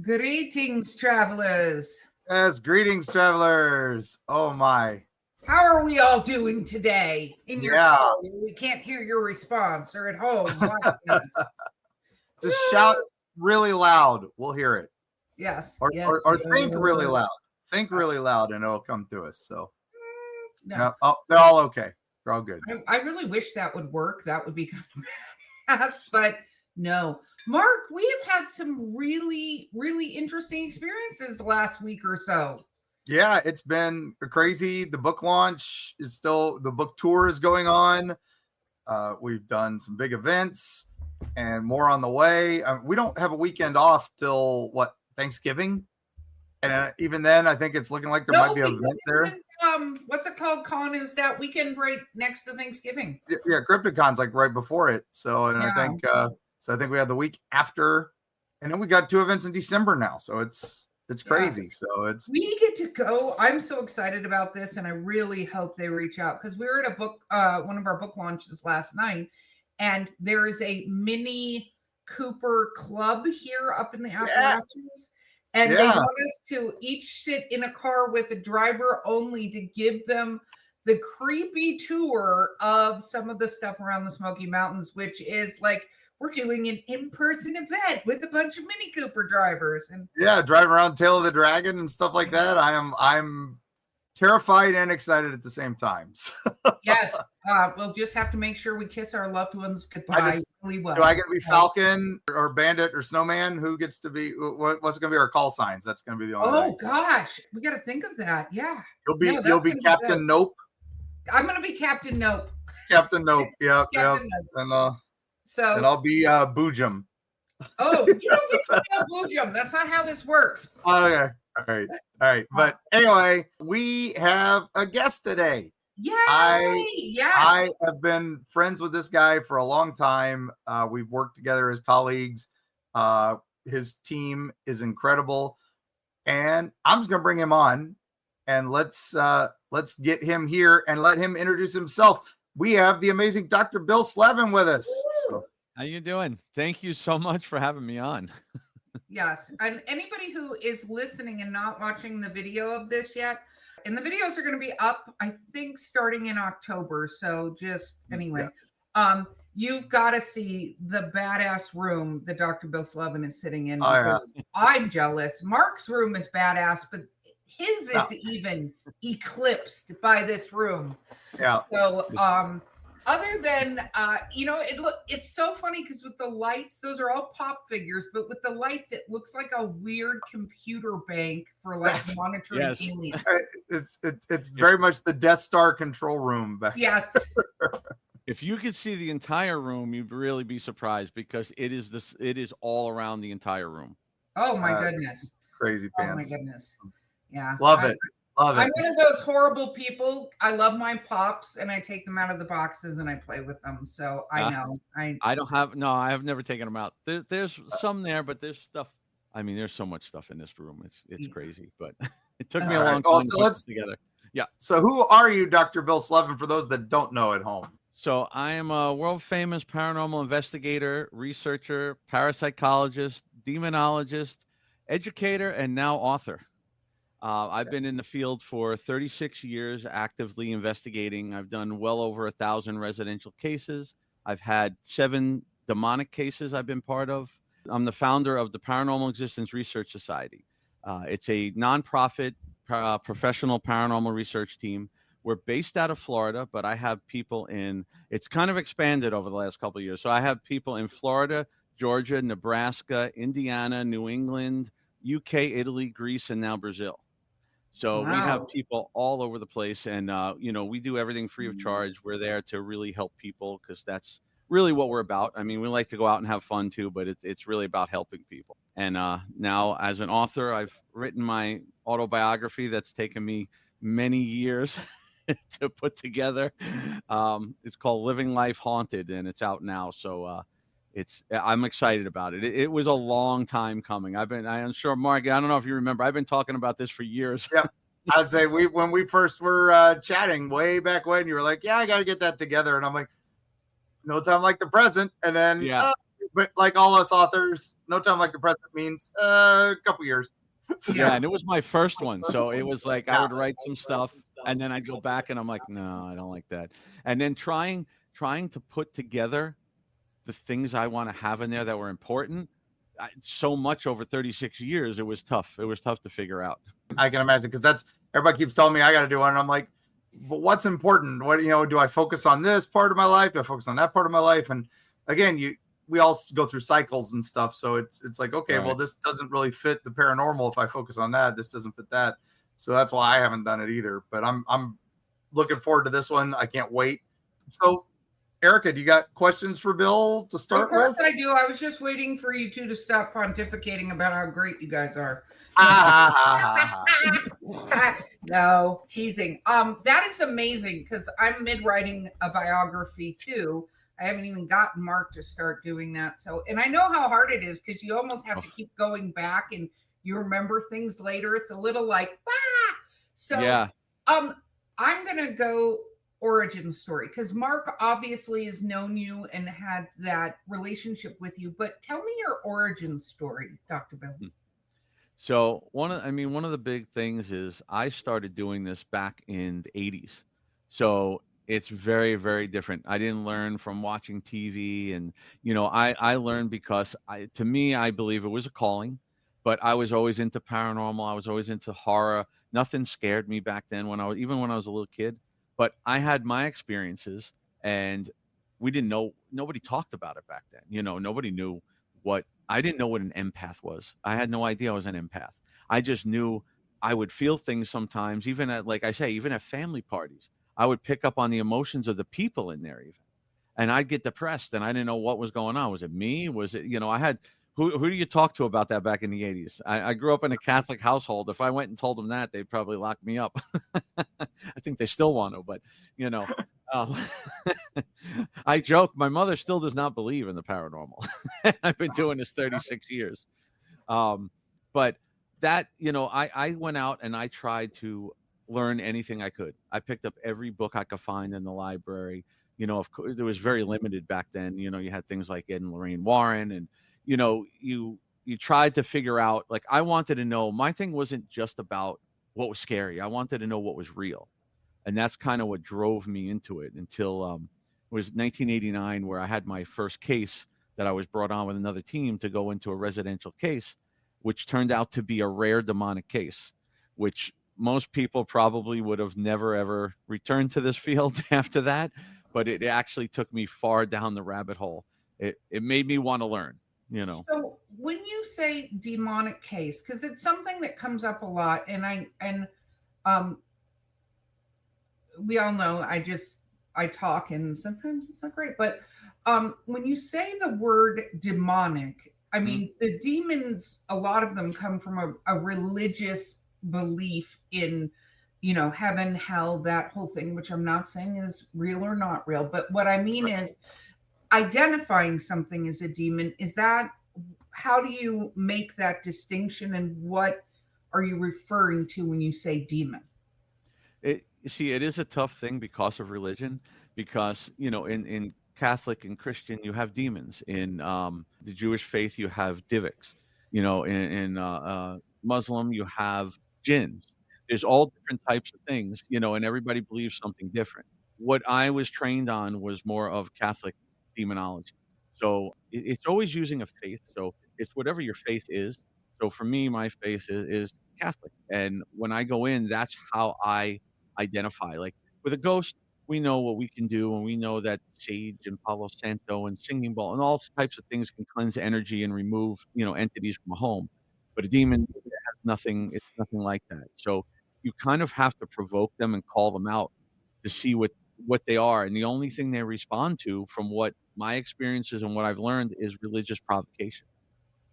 Greetings, travelers. Yes, greetings, travelers. Oh my. How are we all doing today in your Yeah. car? We can't hear your response, or at home watching us. Just shout really loud. We'll hear it. Yes, Or, yes. or, or think really loud. Think really loud and it'll come to us. So, No, yeah. Oh, they're all okay. They're all good. I really wish that would work. That would be kind of fast, but no. Mark, we have had some really, really interesting experiences the last week or so. Yeah, it's been crazy. The book launch is still, the book tour is going on. We've done some big events and more on the way. We don't have a weekend off till what, Thanksgiving? And even then, I think it's looking like there might No, be an because event there. what's it called? Con is that weekend right next to Thanksgiving. Yeah, CryptoCon's like right before it. So, and Yeah. I think we had the week after, and then we got 2 events in December now. So it's crazy. Yes. So it's We get to go. I'm so excited about this, and I really hope they reach out because we were at a book, one of our book launches last night, and there is a mini Cooper club here up in the Appalachians, and they want us to each sit in a car with a driver only to give them the creepy tour of some of the stuff around the Smoky Mountains, which is like we're doing an in-person event with a bunch of Mini Cooper drivers. And yeah, driving around Tail of the Dragon and stuff like that. I'm terrified and excited at the same time. Yes, we'll just have to make sure we kiss our loved ones goodbye really well. Do I get to be Falcon or Bandit or Snowman? Who gets to be? What's going to be our call signs? That's going to be the only. Oh gosh, we got to think of that. Yeah, you'll be Captain Nope. I'm going to be Captain Nope. Captain Nope. Yep. Nope. And I'll be Boojum. Oh, you don't get to be Boojum. That's not how this works. Okay. All right. But anyway, we have a guest today. Yay! I have been friends with this guy for a long time. We've worked together as colleagues. His team is incredible, and I'm just going to bring him on, and let's get him here and let him introduce himself. We have the amazing Dr. Bill Slevin with us. So. How you doing? Thank you so much for having me on. Yes, and anybody who is listening and not watching the video of this yet, and the videos are going to be up, I think, starting in October. So just anyway, you've got to see the badass room that Dr. Bill Slevin is sitting in. Because I'm jealous. Mark's room is badass, but his is even eclipsed by this room. Yeah. So, other than it's so funny because with the lights, those are all pop figures, but with the lights, it looks like a weird computer bank for like monitoring aliens. It's very much the Death Star control room back. Yes. If you could see the entire room, you'd really be surprised because it is all around the entire room. Oh my goodness. Crazy pants. Oh my goodness. Yeah. Love it. I'm one of those horrible people. I love my pops and I take them out of the boxes and I play with them. So I know. I have never taken them out. There's some there, but there's stuff. I mean, there's so much stuff in this room. It's crazy, but it took me a long time to put it together. Yeah. So who are you, Dr. Bill Slevin, for those that don't know at home? So I am a world famous paranormal investigator, researcher, parapsychologist, demonologist, educator, and now author. I've been in the field for 36 years, actively investigating. I've done well over 1,000 residential cases. I've had 7 demonic cases I've been part of. I'm the founder of the Paranormal Existence Research Society. It's a nonprofit professional paranormal research team. We're based out of Florida, but I have people it's kind of expanded over the last couple of years. So I have people in Florida, Georgia, Nebraska, Indiana, New England, UK, Italy, Greece, and now Brazil. So we have people all over the place, and we do everything free of charge. We're there to really help people because that's really what we're about. I mean, we like to go out and have fun too, but it's really about helping people. And now, as an author, I've written my autobiography that's taken me many years to put together. It's called Living Life Haunted, and it's out now. So I'm excited about it. It was a long time coming. I'm sure, Mark, I don't know if you remember, I've been talking about this for years. Yeah. I'd say when we first were chatting way back when, you were like, yeah, I got to get that together. And I'm like, no time like the present. And then but like all us authors, no time like the present means a couple years. Yeah, and it was my first one, so it was like I would write some stuff, and then I'd go back, and I'm like, no, I don't like that. And then trying to put together the things I want to have in there that were important, so much over 36 years, it was tough. It was tough to figure out. I can imagine, because that's everybody keeps telling me I got to do one, and I'm like, but what's important? What, do I focus on this part of my life? Do I focus on that part of my life? And again, we all go through cycles and stuff, so it's like, okay, well, this doesn't really fit the paranormal. If I focus on that, this doesn't fit that. So that's why I haven't done it either. But I'm looking forward to this one. I can't wait. So, Erica, do you got questions for Bill to start with? Of course I do. I was just waiting for you two to stop pontificating about how great you guys are. No, teasing. That is amazing, because I'm mid-writing a biography too. I haven't even gotten Mark to start doing that. So, and I know how hard it is, because you almost have to keep going back and you remember things later. It's a little like, So yeah. I'm gonna go origin story, because Mark obviously has known you and had that relationship with you, but tell me your origin story, Dr. Bill. So one of the big things is I started doing this back in the 80s. So it's very, very different. I didn't learn from watching TV, and I learned because I believe it was a calling, but I was always into paranormal. I was always into horror. Nothing scared me back then when I was a little kid. But I had my experiences, and we didn't know. Nobody talked about it back then. Nobody knew what. I didn't know what an empath was. I had no idea I was an empath. I just knew I would feel things sometimes, even at family parties. I would pick up on the emotions of the people in there, even, and I'd get depressed, and I didn't know what was going on. Was it me? Was it? I had. Who do you talk to about that back in the 80s? I grew up in a Catholic household. If I went and told them that, they'd probably lock me up. I think they still want to, but I joke. My mother still does not believe in the paranormal. I've been doing this 36 years. But that, I went out and I tried to learn anything I could. I picked up every book I could find in the library. Of course, it was very limited back then. You had things like Ed and Lorraine Warren, and you tried to figure out, like, I wanted to know. My thing wasn't just about what was scary. I wanted to know what was real. And that's kind of what drove me into it until it was 1989, where I had my first case that I was brought on with another team to go into a residential case, which turned out to be a rare demonic case, which most people probably would have never, ever returned to this field after that. But it actually took me far down the rabbit hole. It made me want to learn. So when you say demonic case, because it's something that comes up a lot, and we all know I talk, and sometimes it's not great, but when you say the word demonic, I mean, the demons, a lot of them come from a religious belief in, heaven, hell, that whole thing, which I'm not saying is real or not real. But what I mean is identifying something as a demon. How do you make that distinction, and what are you referring to when you say demon? It is a tough thing because of religion, because, in Catholic and Christian, you have demons. In the Jewish faith, you have divics. In Muslim, you have jinns. There's all different types of things, and everybody believes something different. What I was trained on was more of Catholic demonology. So it's always using a faith. So it's whatever your faith is. So for me, my faith is Catholic. And when I go in, that's how I identify. Like with a ghost, we know what we can do, and we know that sage and Palo Santo and singing bowl and all types of things can cleanse energy and remove, entities from a home. But a demon has nothing. It's nothing like that. So you kind of have to provoke them and call them out to see what they are. And the only thing they respond to, from what my experiences and what I've learned, is religious provocation.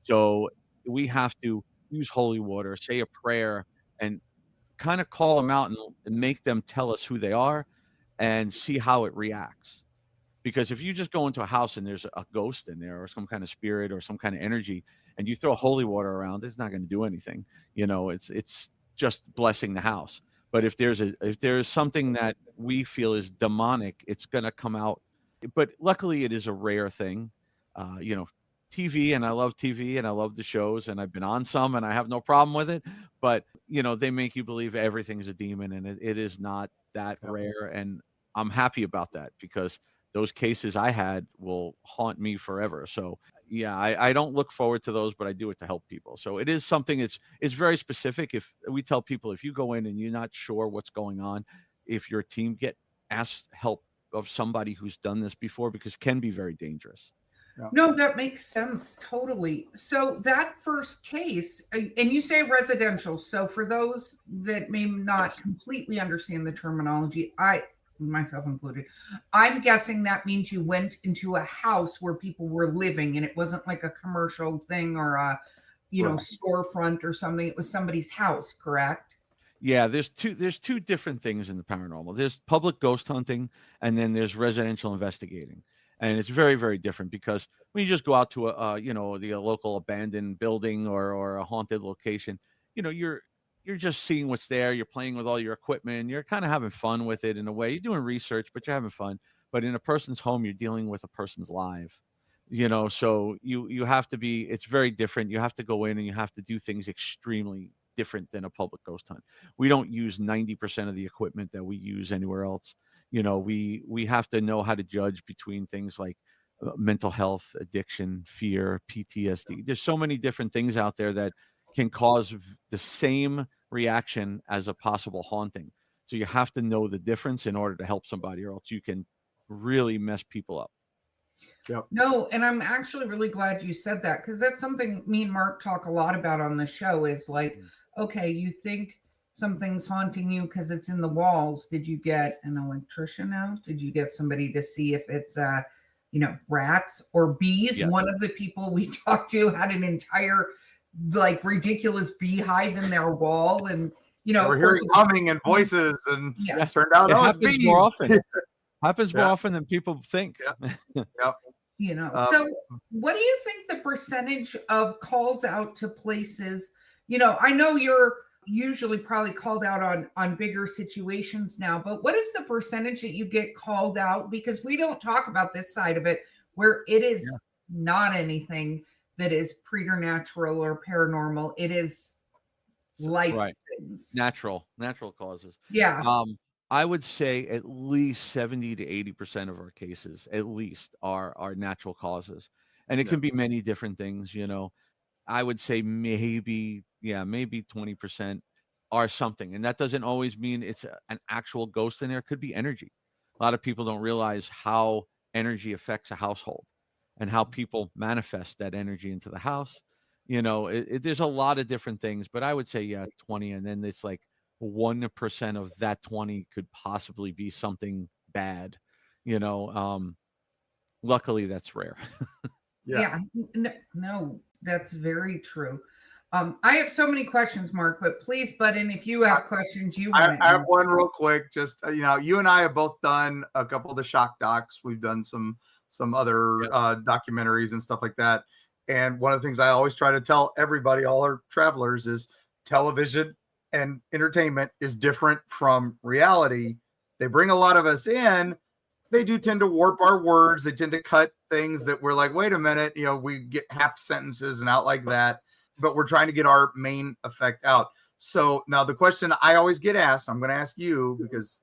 So we have to use holy water, say a prayer, and kind of call them out and make them tell us who they are, and see how it reacts. Because if you just go into a house and there's a ghost in there, or some kind of spirit or some kind of energy, and you throw holy water around, it's not going to do anything. It's just blessing the house. But if there's something that we feel is demonic, it's going to come out. But luckily, it is a rare thing. TV, and I love TV, and I love the shows, and I've been on some, and I have no problem with it. But they make you believe everything's a demon, and it is not that rare. And I'm happy about that, because those cases I had will haunt me forever. So yeah, I don't look forward to those, but I do it to help people. So it is something. It's very specific. If we tell people, if you go in and you're not sure what's going on, if your team ask help of somebody who's done this before, because it can be very dangerous. Yeah. No, that makes sense. Totally. So that first case, and you say residential. So for those that may not completely understand the terminology, I, myself included, I'm guessing that means you went into a house where people were living, and it wasn't like a commercial thing or a, storefront or something. It was somebody's house, correct? Yeah, there's two different things in the paranormal. There's public ghost hunting, and then there's residential investigating. And it's very, very different, because when you just go out to the local abandoned building or a haunted location, you're just seeing what's there. You're playing with all your equipment. You're kind of having fun with it in a way. You're doing research, but you're having fun. But in a person's home, you're dealing with a person's life. So you have to be. It's very different. You have to go in and you have to do things extremely different than a public ghost hunt. We don't use 90% of the equipment that we use anywhere else. We have to know how to judge between things like mental health, addiction, fear, PTSD. There's so many different things out there that can cause the same reaction as a possible haunting. So you have to know the difference in order to help somebody, or else you can really mess people up. Yep. No, and I'm actually really glad you said that, because that's something me and Mark talk a lot about on the show, is like, okay, you think something's haunting you because it's in the walls. Did you get an electrician out? Did you get somebody to see if it's rats or bees? Yes. One of the people we talked to had an entire ridiculous beehive in their wall, and we're hearing humming and voices, and yeah. turned out it happens bees. more often. Happens more often than people think. Yep. So what do you think the percentage of calls out to places? I know you're usually probably called out on bigger situations now, but what is the percentage that you get called out? Because we don't talk about this side of it, where it is not anything that is preternatural or paranormal. It is life things. Natural causes. Yeah. I would say at least 70 to 80% of our cases, at least, are natural causes. And it can be many different things, I would say maybe 20% are something. And that doesn't always mean it's an actual ghost in there. It could be energy. A lot of people don't realize how energy affects a household and how people manifest that energy into the house. There's a lot of different things, but I would say, 20. And then it's like 1% of that 20 could possibly be something bad. Luckily that's rare. No, that's very true. I have so many questions, Mark, but please butt in if you have questions you want. I have one real quick. Just you and I have both done a couple of the shock docs. We've done some other documentaries and stuff like that. And one of the things I always try to tell everybody, all our travelers, is television and entertainment is different from reality. They bring a lot of us in. They do tend to warp our words. They tend to cut things that we're like, wait a minute, we get half sentences and out like that, but we're trying to get our main effect out. So now the question I always get asked, I'm going to ask you, because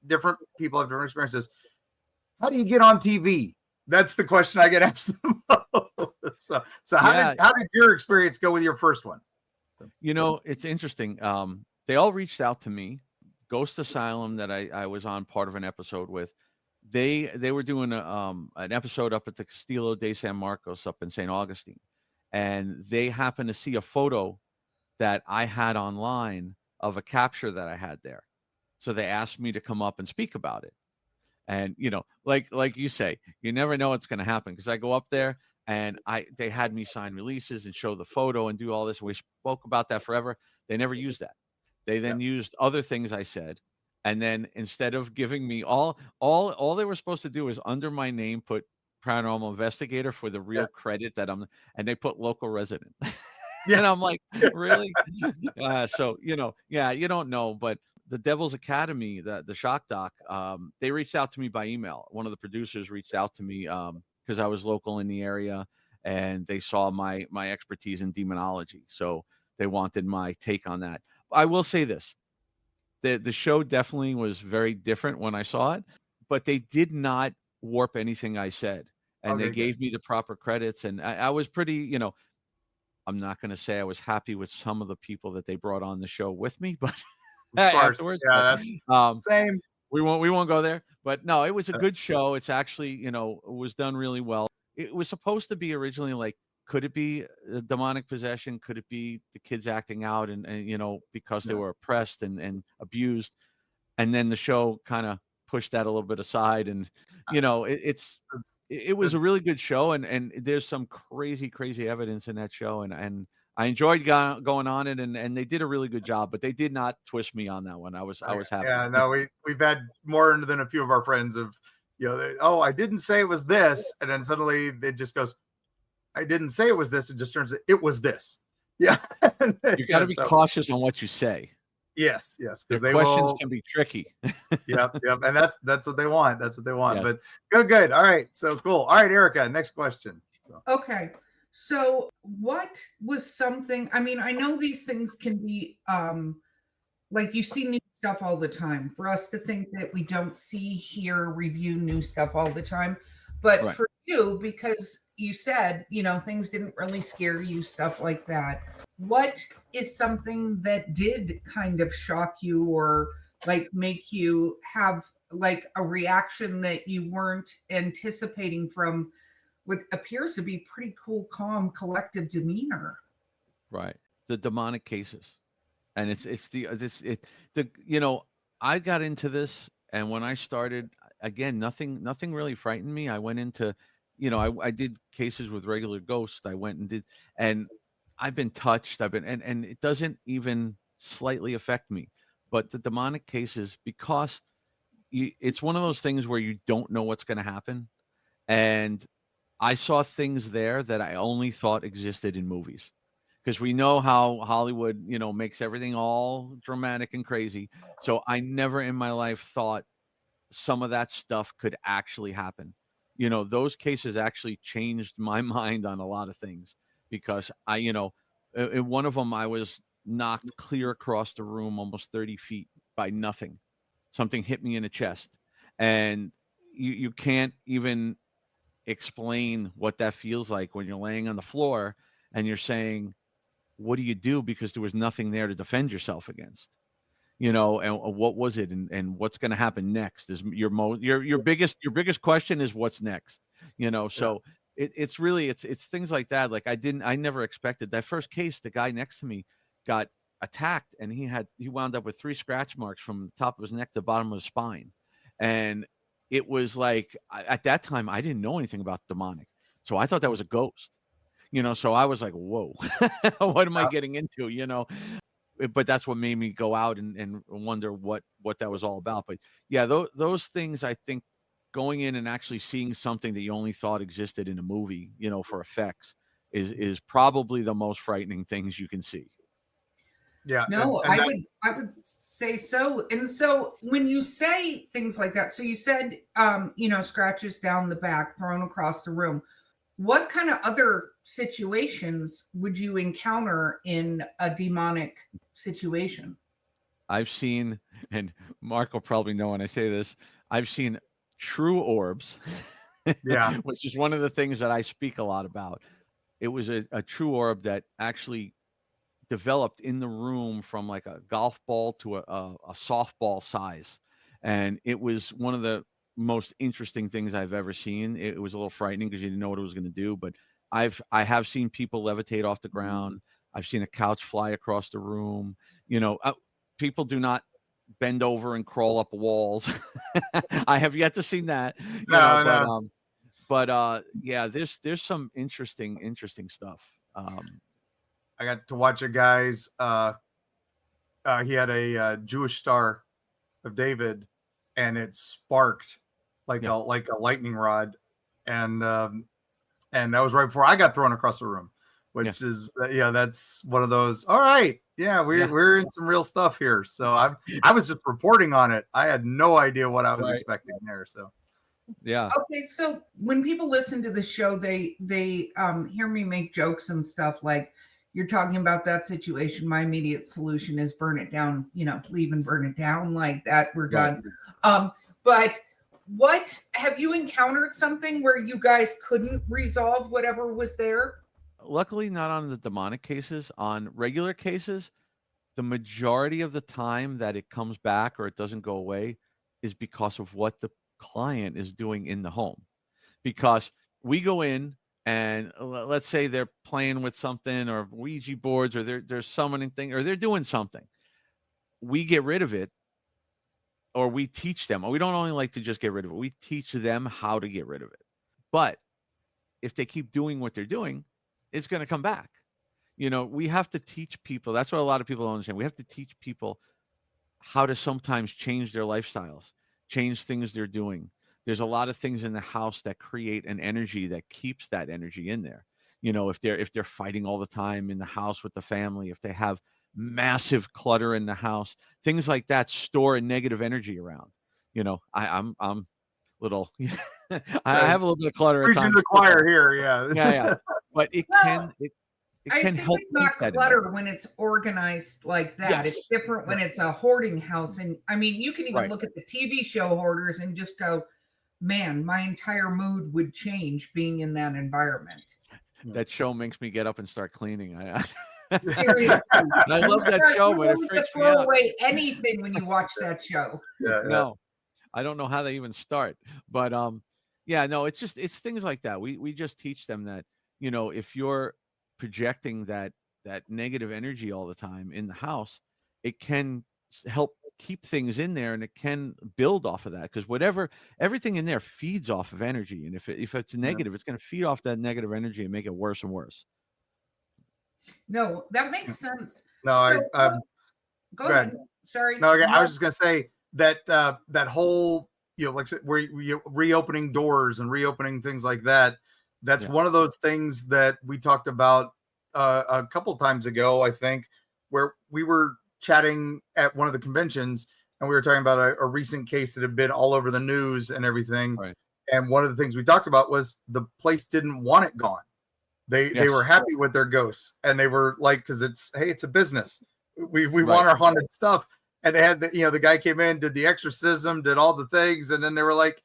different people have different experiences. How do you get on TV? That's the question I get asked the most. So how did your experience go with your first one? It's interesting. They all reached out to me. Ghost Asylum, that I was on part of an episode with, they were doing an episode up at the Castillo de San Marcos up in St. Augustine, and they happened to see a photo that I had online of a capture that I had there. So they asked me to come up and speak about it. And like you say, you never know what's going to happen, because I go up there and they had me sign releases and show the photo and do all this. We spoke about that forever. They never used that. They then used other things I said. And then instead of giving me all they were supposed to do is under my name put paranormal investigator for the real credit that and they put local resident. And I'm like, really? So, you don't know, but the Devil's Academy, the shock doc, they reached out to me by email. One of the producers reached out to me because I was local in the area, and they saw my expertise in demonology, so they wanted my take on that. I will say this: the show definitely was very different when I saw it, but they did not warp anything I said, and they Okay, good. gave me the proper credits, and I was pretty, I'm not going to say I was happy with some of the people that they brought on the show with me, but Of course. afterwards, Yeah, but, that's same. we won't go there. But no, it was a good show. It's actually, it was done really well. It was supposed to be originally like, could it be a demonic possession? Could it be the kids acting out and because they were oppressed and abused? And then the show kind of pushed that a little bit aside, and it was a really good show, and there's some crazy evidence in that show, and I enjoyed going on it, and they did a really good job, but they did not twist me on that one. I was happy. Yeah, no, we've had more than a few of our friends of, I didn't say it was this, and then suddenly it just goes, I didn't say it was this. It just turns it was this. Yeah, You got to be cautious on what you say. Yes, because Their questions can be tricky. Yep, and that's what they want. That's what they want. Yes. But good. All right, so cool. All right, Erica, next question. Okay. So what was something, I mean, I know these things can be like you see new stuff all the time. For us to think that we don't see, hear, review new stuff all the time. But Right. for you, because you said, things didn't really scare you, stuff like that. What is something that did kind of shock you or like make you have like a reaction that you weren't anticipating from what appears to be pretty cool, calm, collective demeanor? Right. The demonic cases. And I got into this, and when I started, again, nothing really frightened me. I went into, I did cases with regular ghosts. I went and did, and I've been touched. And it doesn't even slightly affect me. But the demonic cases, because it's one of those things where you don't know what's going to happen. And I saw things there that I only thought existed in movies, because we know how Hollywood, makes everything all dramatic and crazy. So I never in my life thought some of that stuff could actually happen. Those cases actually changed my mind on a lot of things, because in one of them I was knocked clear across the room almost 30 feet by nothing. Something hit me in the chest, and you can't even explain what that feels like when you're laying on the floor and you're saying, what do you do? Because there was nothing there to defend yourself against, and what was it, and what's going to happen next is your biggest question is what's next, so it's really, it's things like that. Like I never expected that first case. The guy next to me got attacked, and he wound up with 3 scratch marks from the top of his neck to the bottom of his spine. And it was like, at that time, I didn't know anything about demonic. So I thought that was a ghost, so I was like, whoa, what am I getting into, But that's what made me go out and wonder what that was all about. But yeah, those things, I think, going in and actually seeing something that you only thought existed in a movie, for effects is probably the most frightening things you can see. Yeah. No, I would say so. And so when you say things like that, so you said, scratches down the back, thrown across the room. What kind of other situations would you encounter in a demonic situation? I've seen, and Mark will probably know when I say this, I've seen true orbs, Yeah. which is one of the things that I speak a lot about. It was a true orb that actually developed in the room from like a golf ball to a softball size. And it was one of the most interesting things I've ever seen. It was a little frightening because you didn't know what it was going to do, but I have seen people levitate off the ground. I've seen a couch fly across the room. People do not bend over and crawl up walls. I have yet to see that, No. but yeah, there's some interesting stuff. I got to watch a guy's. He had a Jewish Star of David, and it sparked like a lightning rod, and that was right before I got thrown across the room, which is that's one of those. All right, we're in some real stuff here. So I was just reporting on it. I had no idea what I was expecting there. So Yeah. Okay, so when people listen to the show, they hear me make jokes and stuff like, you're talking about that situation. My immediate solution is burn it down, leave and burn it down like that. We're Right. done. But what have you encountered something where you guys couldn't resolve whatever was there? Luckily, not on the demonic cases. On regular cases, the majority of the time that it comes back or it doesn't go away is because of what the client is doing in the home. Because we go in and let's say they're playing with something or Ouija boards or they're summoning thing or they're doing something. We get rid of it or we teach them. We don't only like to just get rid of it. We teach them how to get rid of it. But if they keep doing what they're doing, it's going to come back. We have to teach people. That's what a lot of people don't understand. We have to teach people how to sometimes change their lifestyles, change things they're doing. There's a lot of things in the house that create an energy that keeps that energy in there. If they're fighting all the time in the house with the family, if they have massive clutter in the house, things like that store a negative energy around. I'm little I have a little bit of clutter at Preaching times. to the choir here, yeah. Yeah. But it can I can think help it's not keep that in clutter when it's organized like that. Yes. It's different when it's a hoarding house. And I mean, you can even Right. look at the TV show hoarders and just go, man, my entire mood would change being in that environment. That show makes me get up and start cleaning. Seriously. I love that show, You but it want to freaks me throw out. away anything when you watch that show. Yeah, No, I don't know how they even start. But yeah, no, it's things like that. We just teach them that, if you're projecting that negative energy all the time in the house, it can help keep things in there and it can build off of that because everything in there feeds off of energy. And if it's negative, it's going to feed off that negative energy and make it worse and worse. No, that makes sense. No, So, go ahead. Sorry. No, I was just gonna say that that whole like I said, where you reopening doors and reopening things like that. That's one of those things that we talked about a couple times ago, I think, where we were chatting at one of the conventions and we were talking about a recent case that had been all over the news and everything. Right. And one of the things we talked about was the place didn't want it gone. They were happy with their ghosts and they were like, because it's a business. We want our haunted stuff. And they had the guy came in, did the exorcism, did all the things, and then they were like,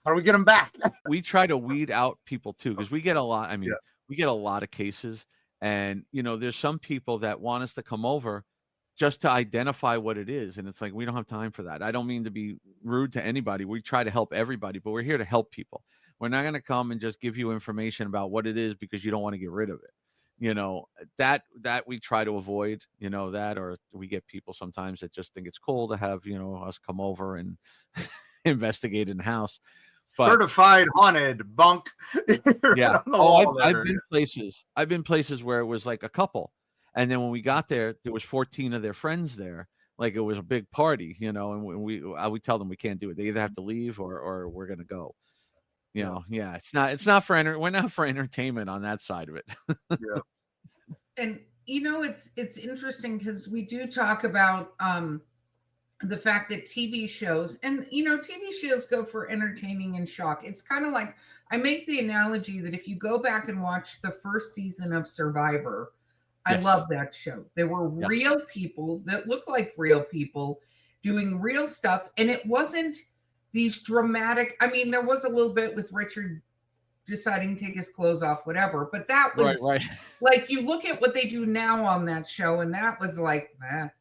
how do we get them back? We try to weed out people too, because we get a lot. I mean, we get a lot of cases, and there's some people that want us to come over just to identify what it is, and it's like we don't have time for that. I don't mean to be rude to anybody. We try to help everybody, but we're here to help people. We're not going to come and just give you information about what it is because you don't want to get rid of it. That we try to avoid, that, or we get people sometimes that just think it's cool to have, us come over and investigate in the house. But, certified haunted bunk. Yeah. Oh, I've been places where it was like a couple. And then when we got there was 14 of their friends there. Like it was a big party, and we tell them we can't do it. They either have to leave or we're going to go. It's not for we're not for entertainment on that side of it. Yeah. And it's interesting because we do talk about the fact that TV shows and TV shows go for entertaining and shock. It's kind of like I make the analogy that if you go back and watch the first season of Survivor, I love that show. There were real people that look like real people doing real stuff, and it wasn't these dramatic. I mean, there was a little bit with Richard deciding to take his clothes off, whatever, but that was right. Like you look at what they do now on that show, and that was like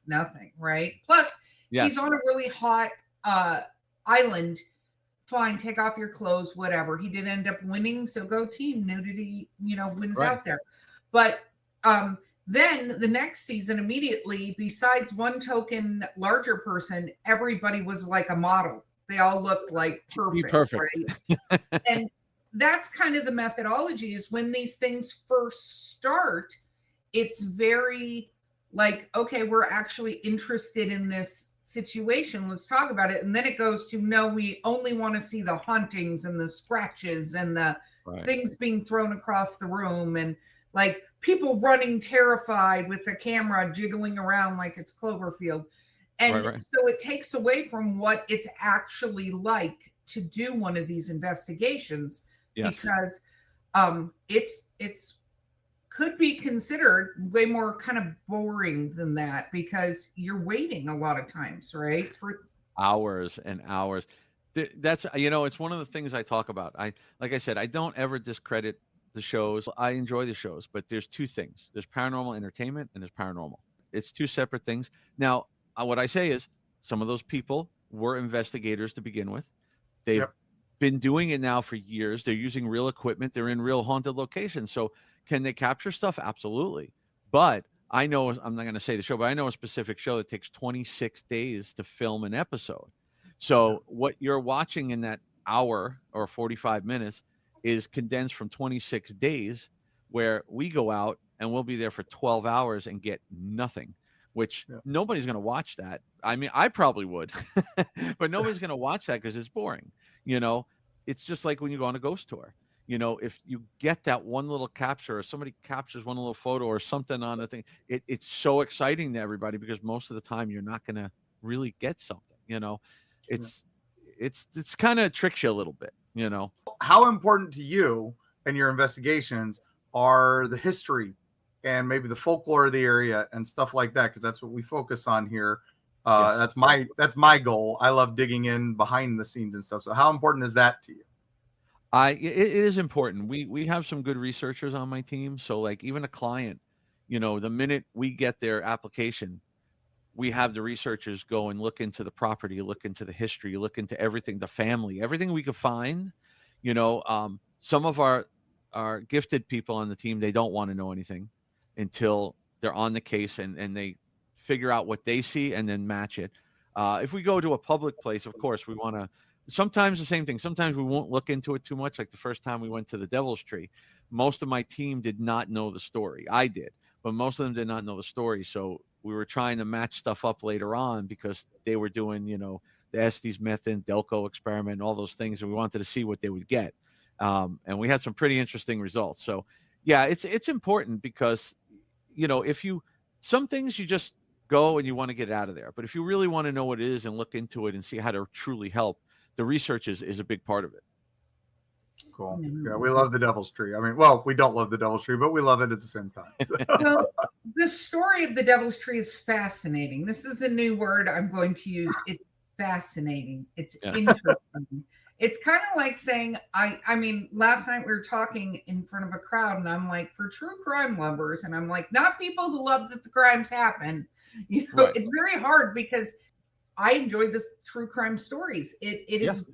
nothing, right? Plus, he's on a really hot island. Fine, take off your clothes, whatever. He did end up winning, so go team. Nudity, wins out there. But then the next season, immediately, besides one token larger person, everybody was like a model. They all looked like perfect. Right? And that's kind of the methodology is when these things first start, it's very like, okay, we're actually interested in this situation. Let's talk about it. And then it goes to, no, we only want to see the hauntings and the scratches and the things being thrown across the room and like people running terrified with the camera jiggling around like it's Cloverfield. And so it takes away from what it's actually like to do one of these investigations Yes. because it's could be considered way more kind of boring than that because you're waiting a lot of times, right? For Hours and hours. That's, it's one of the things I talk about. Like I said, I don't ever discredit the shows. I enjoy the shows, but there's two things. There's paranormal entertainment and there's paranormal. It's two separate things. Now, what I say is some of those people were investigators to begin with. They've Yep. been doing it now for years. They're using real equipment. They're in real haunted locations. So can they capture stuff? Absolutely. But I know, I'm not going to say the show, but I know a specific show that takes 26 days to film an episode. So what you're watching in that hour or 45 minutes is condensed from 26 days, where we go out and we'll be there for 12 hours and get nothing, which nobody's going to watch that. I mean, I probably would, but nobody's going to watch that because it's boring. It's just like when you go on a ghost tour. If you get that one little capture or somebody captures one little photo or something on the thing, it's so exciting to everybody because most of the time you're not going to really get something. It's kind of tricks you a little bit. How important to you and your investigations are the history and maybe the folklore of the area and stuff like that? Because that's what we focus on here. Yes. That's my goal. I love digging in behind the scenes and stuff. So how important is that to you? It is important. We have some good researchers on my team. So like even a client, the minute we get their application, we have the researchers go and look into the property, look into the history, look into everything, the family, everything we could find. Some of our gifted people on the team, they don't want to know anything until they're on the case and they figure out what they see and then match it. If we go to a public place, of course, we want to. Sometimes the same thing. Sometimes we won't look into it too much. Like the first time we went to the Devil's Tree, most of my team did not know the story. I did, but most of them did not know the story. So we were trying to match stuff up later on because they were doing, the Estes method, Delco experiment, and all those things, and we wanted to see what they would get. And we had some pretty interesting results. So, yeah, it's important because, some things you just go and you want to get out of there. But if you really want to know what it is and look into it and see how to truly help, the research is a big part of it. Cool. Yeah, we love the Devil's Tree. I mean, well, we don't love the Devil's Tree, but we love it at the same time. Well, the story of the Devil's Tree is fascinating. This is a new word I'm going to use. It's fascinating. It's interesting. It's kind of like saying, I mean, last night we were talking in front of a crowd and I'm like, for true crime lovers, and I'm like, not people who love that the crimes happen. Right. It's very hard because I enjoy this true crime stories. It is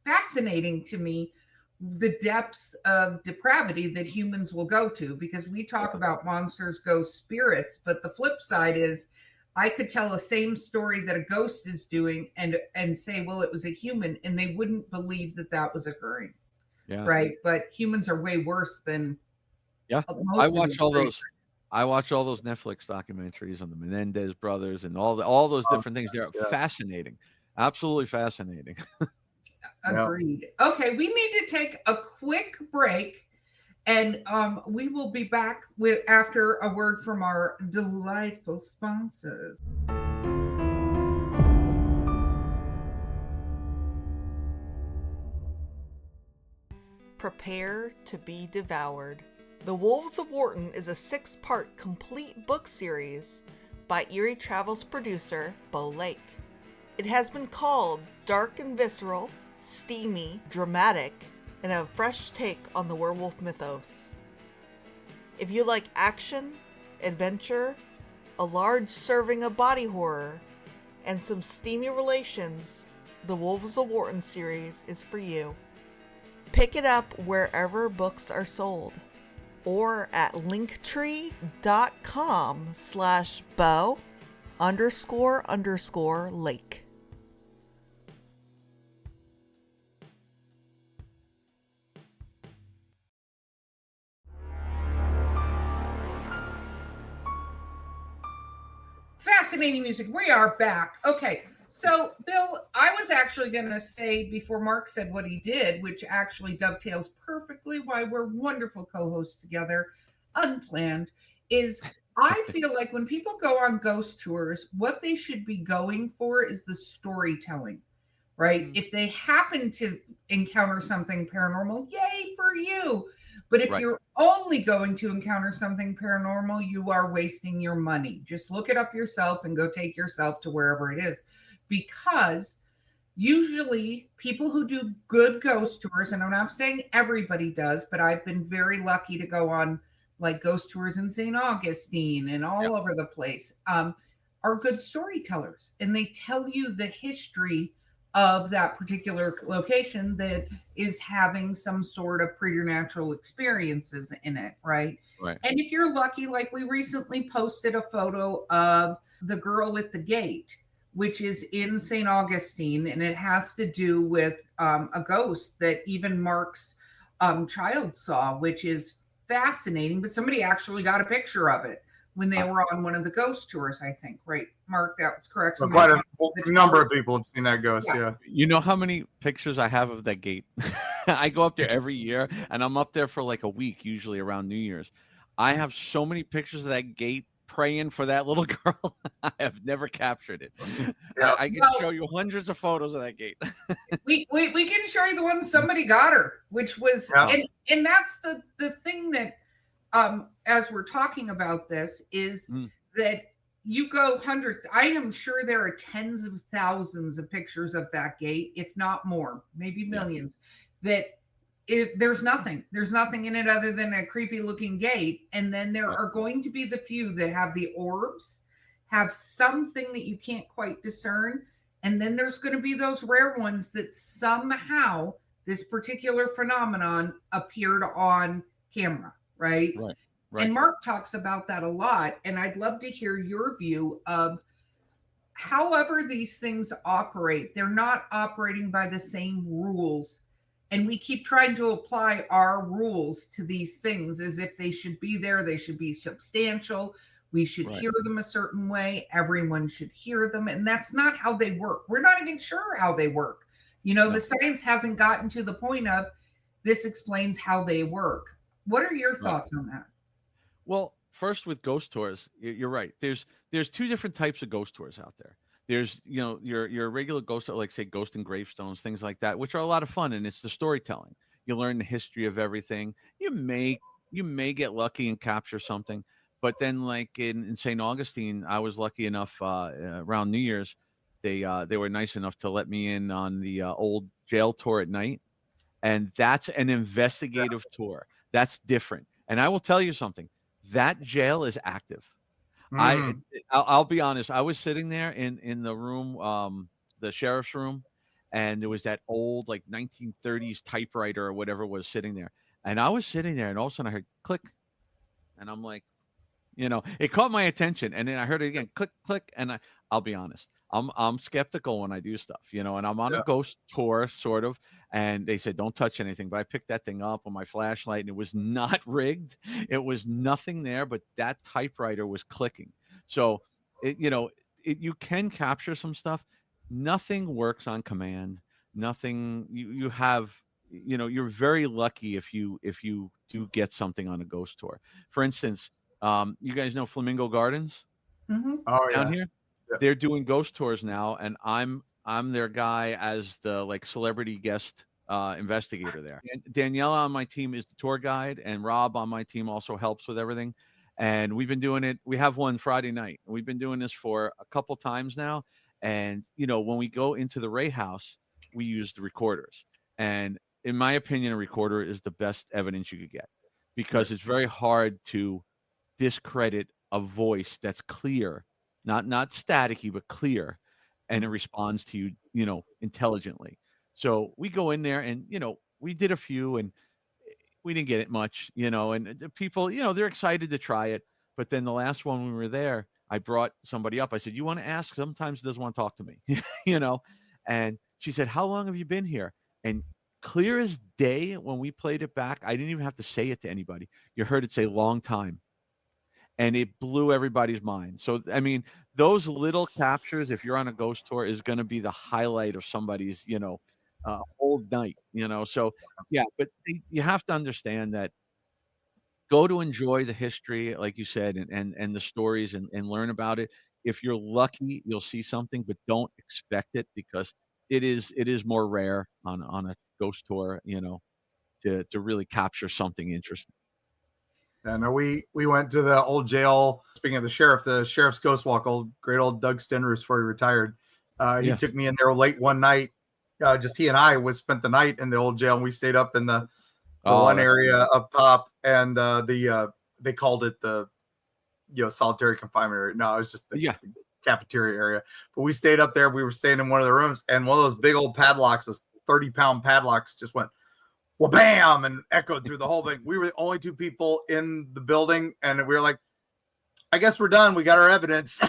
fascinating to me, the depths of depravity that humans will go to, because we talk about monsters, ghosts, spirits, but the flip side is I could tell the same story that a ghost is doing and say, well, it was a human, and they wouldn't believe that was occurring. Yeah. Right. But humans are way worse than I watch all those Netflix documentaries on the Menendez brothers and all those different things. They're fascinating. Absolutely fascinating. Agreed. Okay, we need to take a quick break, and we will be back after a word from our delightful sponsors. Prepare to be devoured. The Wolves of Wharton is a 6-part complete book series by Eerie Travel's producer, Bo Lake. It has been called dark and visceral, steamy, dramatic, and a fresh take on the werewolf mythos. If you like action, adventure, a large serving of body horror, and some steamy relations, the Wolves of Wharton series is for you. Pick it up wherever books are sold, or at linktree.com/Bo__Lake. Fascinating music. We are back. Okay. So, Bill, I was actually going to say before Mark said what he did, which actually dovetails perfectly why we're wonderful co-hosts together, unplanned, is I feel like when people go on ghost tours, what they should be going for is the storytelling. right? If they happen to encounter something paranormal, yay for you. But if Right. you're only going to encounter something paranormal, you are wasting your money. Just look it up yourself and go take yourself to wherever it is. Because usually people who do good ghost tours, and I'm not saying everybody does, but I've been very lucky to go on like ghost tours in St. Augustine and all over the place, are good storytellers. And they tell you the history of that particular location that is having some sort of preternatural experiences in it, right? Right. And if you're lucky, like we recently posted a photo of the girl at the gate, which is in St. Augustine, and it has to do with a ghost that even Mark's child saw, which is fascinating. But somebody actually got a picture of it when they were on one of the ghost tours, I think. Right, Mark, that was correct. So quite a number of people have seen that ghost. Yeah. You know how many pictures I have of that gate? I go up there every year, and I'm up there for like a week, usually around New Year's. I have so many pictures of that gate praying for that little girl. I have never captured it. I can show you hundreds of photos of that gate. we can show you the one somebody got her, which was and that's the thing that as we're talking about this is that you go hundreds. I am sure there are tens of thousands of pictures of that gate, if not more, maybe millions, there's nothing in it other than a creepy looking gate. And then there are going to be the few that have the orbs, have something that you can't quite discern. And then there's going to be those rare ones that somehow this particular phenomenon appeared on camera, right? Right. And Mark talks about that a lot. And I'd love to hear your view of however these things operate. They're not operating by the same rules. And we keep trying to apply our rules to these things as if they should be there. They should be substantial. We should hear them a certain way. Everyone should hear them. And that's not how they work. We're not even sure how they work. You know, the science hasn't gotten to the point of this explains how they work. What are your thoughts on that? Well, first with ghost tours, you're right. There's two different types of ghost tours out there. There's, you know, your regular ghost, like say Ghost and Gravestones, things like that, which are a lot of fun, and it's the storytelling. You learn the history of everything. You may get lucky and capture something, but then like in St. Augustine, I was lucky enough around New Year's, they were nice enough to let me in on the old jail tour at night, and that's an investigative tour. That's different. And I will tell you something. That jail is active. I'll be honest. I was sitting there in the room, the sheriff's room, and there was that old like 1930s typewriter or whatever was sitting there. And I was sitting there, and all of a sudden I heard click, and I'm like, you know, it caught my attention, and then I heard it again, click, click, and I'll be honest. I'm skeptical when I do stuff, you know, and I'm on a ghost tour, sort of, and they said don't touch anything, but I picked that thing up on my flashlight, and it was not rigged. It was nothing there, but that typewriter was clicking. So, you can capture some stuff. Nothing works on command. Nothing. You have, you're very lucky if you do get something on a ghost tour. For instance, you guys know Flamingo Gardens down here. They're doing ghost tours now, and I'm their guy as the like celebrity guest investigator there. And Daniela on my team is the tour guide, and Rob on my team also helps with everything. And we've been doing it. We have one Friday night. We've been doing this for a couple times now. And when we go into the Ray house, we use the recorders. And in my opinion, a recorder is the best evidence you could get, because it's very hard to discredit a voice that's clear. Not staticky, but clear, and it responds to you, intelligently. So we go in there, and we did a few, and we didn't get it much, and the people, they're excited to try it. But then the last one when we were there, I brought somebody up. I said, "You want to ask?" Sometimes he doesn't want to talk to me, And she said, "How long have you been here?" And clear as day, when we played it back, I didn't even have to say it to anybody. You heard it say "long time." And it blew everybody's mind. So, I mean, those little captures, if you're on a ghost tour, is going to be the highlight of somebody's, whole night, So, yeah, but you have to understand that go to enjoy the history, like you said, and the stories and learn about it. If you're lucky, you'll see something, but don't expect it, because it is more rare on a ghost tour, to really capture something interesting. And we went to the old jail. Speaking of the sheriff's ghost walk, great old Doug Stenrus before he retired. He Yes. took me in there late one night. Just he and I spent the night in the old jail, and we stayed up in the one area up top, and they called it the solitary confinement area. No, it was just the cafeteria area. But we stayed up there. We were staying in one of the rooms, and one of those big old padlocks, those 30-pound padlocks, just went well, bam, and echoed through the whole thing. We were the only two people in the building, and we were like, I guess we're done. We got our evidence.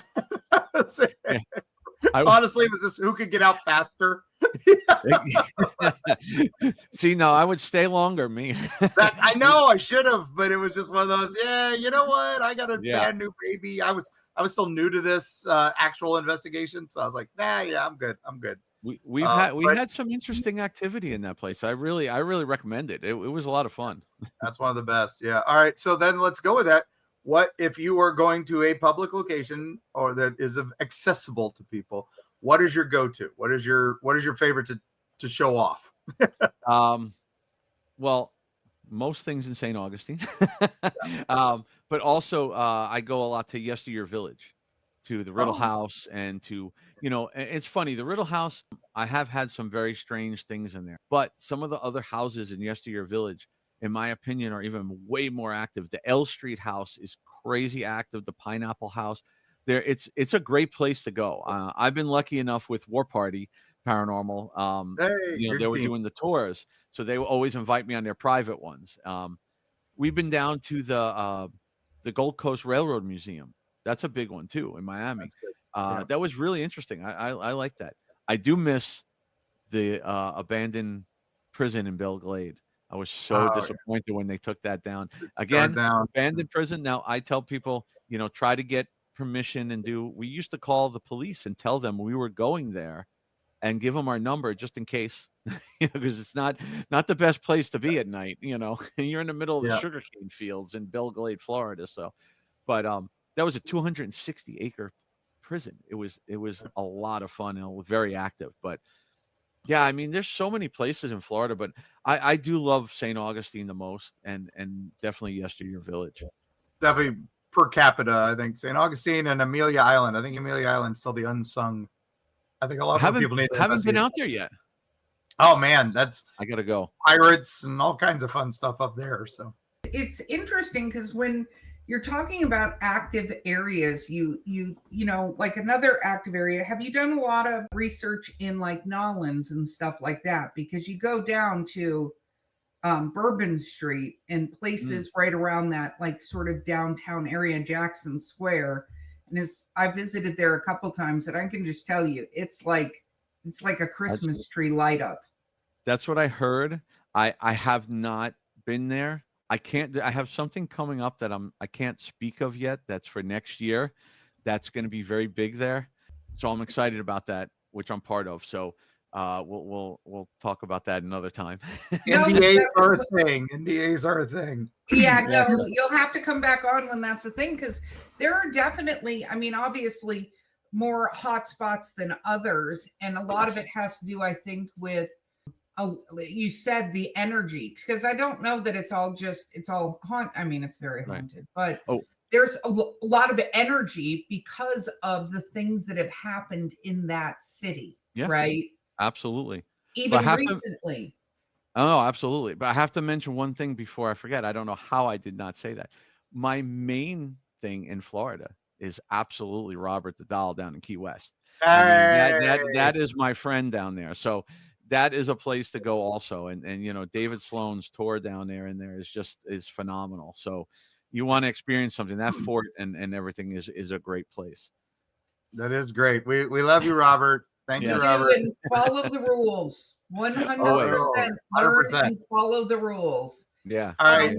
Honestly, it was just who could get out faster. See, no, I would stay longer, me. I know I should have, but it was just one of those, you know what? I got a brand new baby. I was still new to this actual investigation. So I was like, I'm good. We had some interesting activity in that place. I really recommend it. It was a lot of fun. That's one of the best. Yeah. All right. So then let's go with that. What if you are going to a public location or that is accessible to people? What is your go-to? What is your favorite to show off? Well, most things in St. Augustine, but also I go a lot to Yesteryear Village, to the Riddle House, and to it's funny, the Riddle House, I have had some very strange things in there, but some of the other houses in Yesteryear Village, in my opinion, are even way more active. The L Street House is crazy active. The Pineapple House, it's a great place to go. I've been lucky enough with War Party Paranormal. They were doing the tours, so they will always invite me on their private ones. We've been down to the Gold Coast Railroad Museum. That's a big one too in Miami. That was really interesting. I like that. I do miss the abandoned prison in Belle Glade. I was so disappointed when they took that down. Again, abandoned prison. Now I tell people, try to get permission we used to call the police and tell them we were going there and give them our number just in case, because it's not the best place to be at night. You're in the middle of the sugarcane fields in Belle Glade, Florida. So, but that was a 260-acre prison. It was a lot of fun and very active. But yeah, I mean, there's so many places in Florida, but I do love St. Augustine the most, and definitely Yesteryear Village. Definitely per capita, I think St. Augustine and Amelia Island. I think Amelia Island's still the unsung. I think a lot of people haven't been out there yet. Oh man, I gotta go. Pirates and all kinds of fun stuff up there. So it's interesting because when you're talking about active areas, you like another active area. Have you done a lot of research in like Nolans and stuff like that? Because you go down to Bourbon Street and places right around that, like sort of downtown area, Jackson Square. And I visited there a couple times, and I can just tell you, it's like a Christmas tree light up. That's what I heard. I have not been there. I have something coming up that I can't speak of yet. That's for next year. That's going to be very big there. So I'm excited about that, which I'm part of. So we'll talk about that another time. NDAs are a thing. NDAs are a thing. Yeah, no, you'll have to come back on when that's a thing, because there are definitely, I mean, obviously more hot spots than others. And a lot of it has to do, I think, with you said the energy, because I don't know that it's all I mean, it's very haunted, but there's a lot of energy because of the things that have happened in that city, right? Absolutely. Even recently. Oh, absolutely. But I have to mention one thing before I forget. I don't know how I did not say that. My main thing in Florida is absolutely Robert the Doll down in Key West. I mean, that is my friend down there. So that is a place to go also. And David Sloan's tour down there is phenomenal. So you want to experience something, that fort and everything is a great place. That is great. We love you, Robert. Thank you, Robert. And follow the rules. 100% learn and follow the rules. Yeah. All right.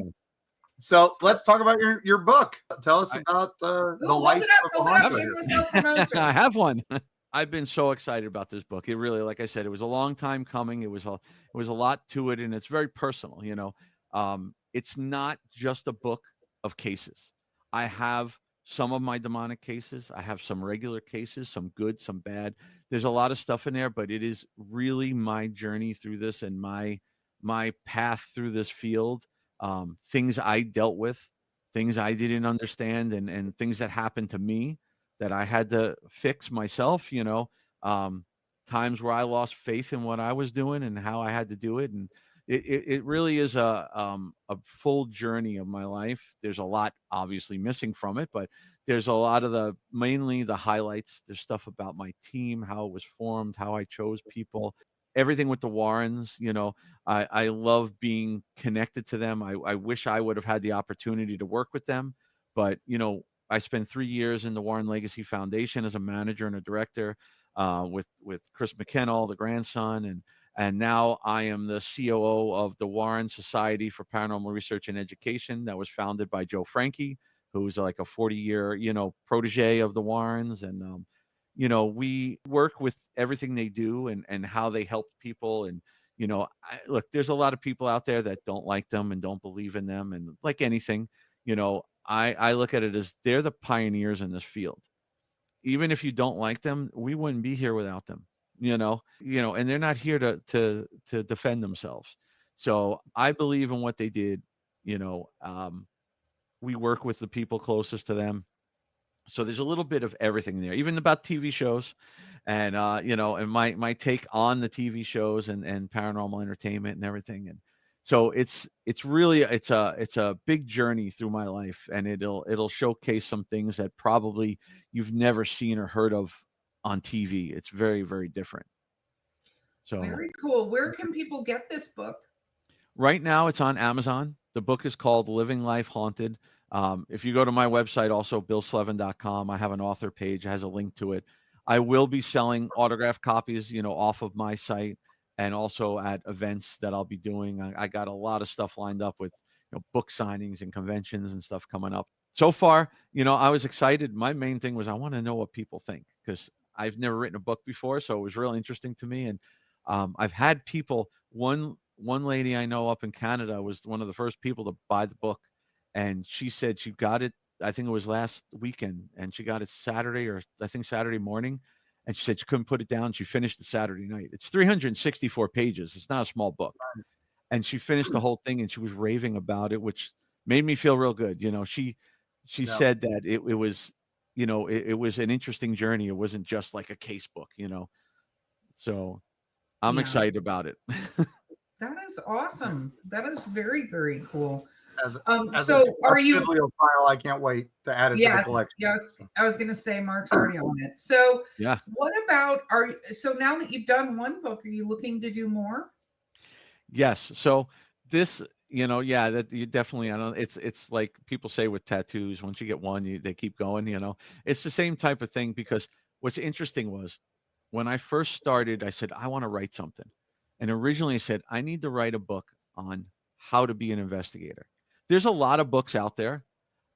So let's talk about your book. Tell us about the life of a haunter. I have one. I've been so excited about this book. It really, like I said, it was a long time coming. It was a lot to it, and it's very personal. It's not just a book of cases. I have some of my demonic cases. I have some regular cases, some good, some bad. There's a lot of stuff in there, but it is really my journey through this and my path through this field. Things I dealt with, things I didn't understand, and things that happened to me that I had to fix myself. Times where I lost faith in what I was doing and how I had to do it, and it really is a full journey of my life. There's a lot obviously missing from it, but there's a lot of mainly the highlights. There's stuff about my team, how it was formed, how I chose people, everything with the Warrens. I love being connected to them. I wish I would have had the opportunity to work with them, but I spent 3 years in the Warren Legacy Foundation as a manager and a director, with Chris McKennell, the grandson, and now I am the COO of the Warren Society for Paranormal Research and Education that was founded by Joe Franke, who's like a 40-year, protege of the Warrens. And, we work with everything they do and how they help people. And, look, there's a lot of people out there that don't like them and don't believe in them. And like anything, I look at it as they're the pioneers in this field. Even if you don't like them, we wouldn't be here without them, and they're not here to defend themselves. So I believe in what they did. We work with the people closest to them. So there's a little bit of everything there, even about TV shows and, and my take on the TV shows and paranormal entertainment and everything. And so it's really, it's a big journey through my life, and it'll showcase some things that probably you've never seen or heard of on TV. It's very, very different. So very cool. Where can people get this book? Right now it's on Amazon. The book is called Living Life Haunted. If you go to my website, also billslevin.com, I have an author page. It has a link to it. I will be selling autographed copies, off of my site, and also at events that I'll be doing. I got a lot of stuff lined up with, book signings and conventions and stuff coming up. So far, I was excited. My main thing was I want to know what people think, because I've never written a book before, so it was really interesting to me. And I've had people. One lady I know up in Canada was one of the first people to buy the book, and she said she got it, I think it was last weekend, and she got it Saturday morning, and she said she couldn't put it down. She finished it Saturday night. It's 364 pages. It's not a small book. And she finished the whole thing, and she was raving about it, which made me feel real good. She said that it was, it was an interesting journey. It wasn't just like a case book, so I'm excited about it. That is awesome. That is very, very cool. Are you bibliophile? I can't wait to add it to the collection. Yeah, I was going to say Mark's already on it. So yeah, what about so now that you've done one book, are you looking to do more? Yes. So this, that you definitely, I don't. It's like people say with tattoos. Once you get one, they keep going. It's the same type of thing, because what's interesting was when I first started, I said I want to write something, and originally I said I need to write a book on how to be an investigator. There's a lot of books out there.